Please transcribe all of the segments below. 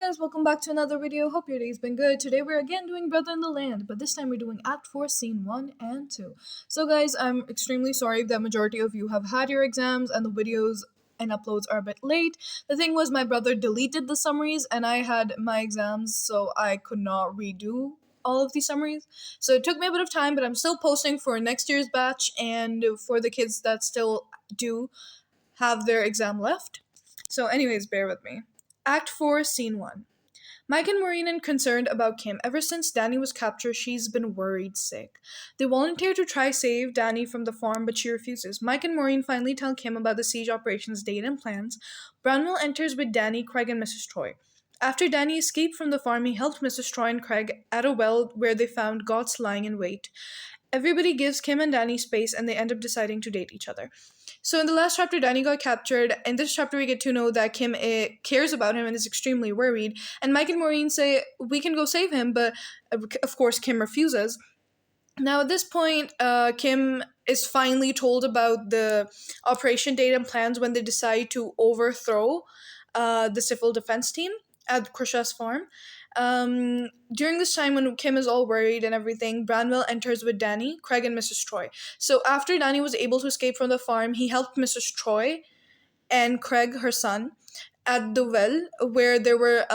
Guys, welcome back to another video. Hope your day's been good. Today we're again doing Brother in the Land, but this time we're doing Act 4, Scene 1 and 2. So guys, I'm extremely sorry that majority of you have had your exams and the videos and uploads are a bit late. The thing was my brother deleted the summaries and I had my exams, so I could not redo all of these summaries. So it took me a bit of time, but I'm still posting for next year's batch and for the kids that still do have their exam left. So anyways, bear with me. Act 4, Scene 1. Mike and Maureen are concerned about Kim. Ever since Danny was captured, she's been worried sick. They volunteer to try save Danny from the farm, but she refuses. Mike and Maureen finally tell Kim about the siege operations date and plans. Brownwell enters with Danny, Craig, and Mrs. Troy. After Danny escaped from the farm, he helped Mrs. Troy and Craig at a well where they found Gots lying in wait. Everybody gives Kim and Danny space and they end up deciding to date each other. So in the last chapter, Danny got captured. In this chapter, we get to know that Kim cares about him and is extremely worried. And Mike and Maureen say, we can go save him, but of course Kim refuses. Now at this point, Kim is finally told about the operation date and plans when they decide to overthrow the civil defense team at Krisha's farm. During this time when Kim is all worried and everything, Branwell enters with Danny, Craig, and Mrs. Troy. So after Danny was able to escape from the farm, he helped Mrs. Troy and Craig, her son, at the well where there were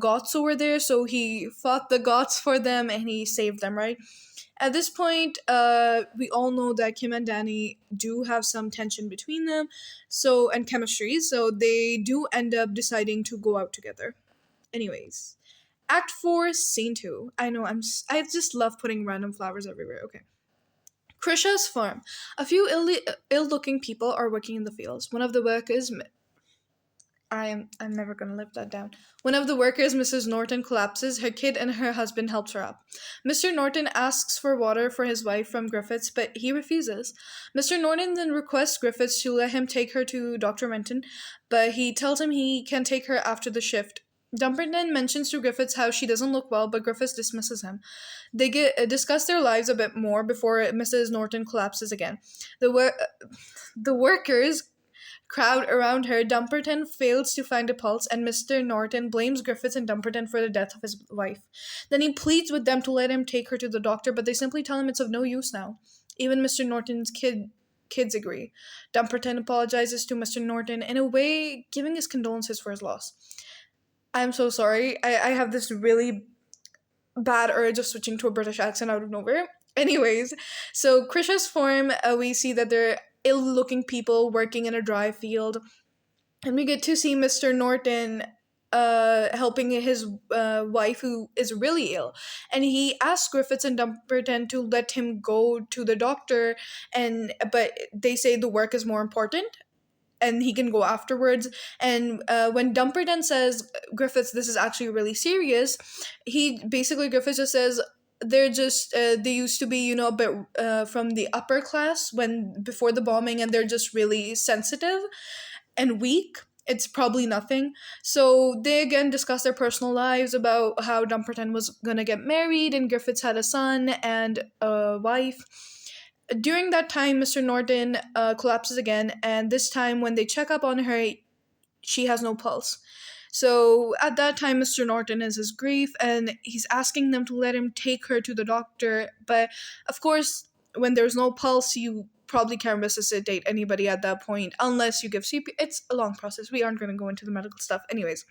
Goths over there. So he fought the Goths for them and he saved them, right? At this point, we all know that Kim and Danny do have some tension between them, and chemistry. So they do end up deciding to go out together. Anyways. Act 4, Scene 2. I know, I just love putting random flowers everywhere. Okay. Krisha's farm. A few ill-looking people are working in the fields. One of the workers... I'm never gonna live that down. One of the workers, Mrs. Norton, collapses. Her kid and her husband helps her up. Mr. Norton asks for water for his wife from Griffiths, but he refuses. Mr. Norton then requests Griffiths to let him take her to Dr. Renton, but he tells him he can take her after the shift. Dumperton mentions to Griffiths how she doesn't look well, but Griffiths dismisses him. They discuss their lives a bit more before Mrs. Norton collapses again. The workers crowd around her. Dumperton fails to find a pulse, and Mr. Norton blames Griffiths and Dumperton for the death of his wife. Then he pleads with them to let him take her to the doctor, but they simply tell him it's of no use now. Even Mr. Norton's kids agree. Dumperton apologizes to Mr. Norton, in a way giving his condolences for his loss. I'm so sorry. I have this really bad urge of switching to a British accent out of nowhere. Anyways, so Krisha's farm, we see that they're ill-looking people working in a dry field. And we get to see Mr. Norton helping his wife who is really ill. And he asks Griffiths and Dumperton to let him go to the doctor, but they say the work is more important and he can go afterwards. And when Dumperton says, Griffiths, this is actually really serious, Griffiths just says, they're just, they used to be, a bit from the upper class before the bombing, and they're just really sensitive and weak. It's probably nothing. So they again discuss their personal lives about how Dumperton was gonna get married and Griffiths had a son and a wife. During that time, Mr. Norton collapses again, and this time when they check up on her, she has no pulse. So at that time, Mr. Norton is his grief, and he's asking them to let him take her to the doctor. But of course, when there's no pulse, you probably can't resuscitate anybody at that point, unless you give CPR. It's a long process. We aren't going to go into the medical stuff. Anyways.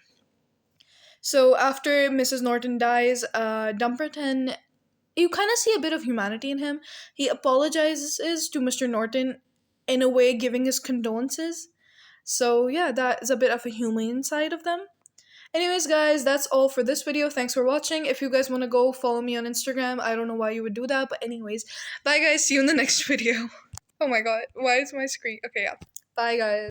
So after Mrs. Norton dies, Dumperton... You kind of see a bit of humanity in him. He apologizes to Mr. Norton, in a way giving his condolences. So yeah, that is a bit of a humane side of them. Anyways, guys, that's all for this video. Thanks for watching. If you guys want to go follow me on Instagram, I don't know why you would do that, but anyways, bye guys, see you in the next video. Oh my god, why is my screen... Okay, yeah. Bye guys.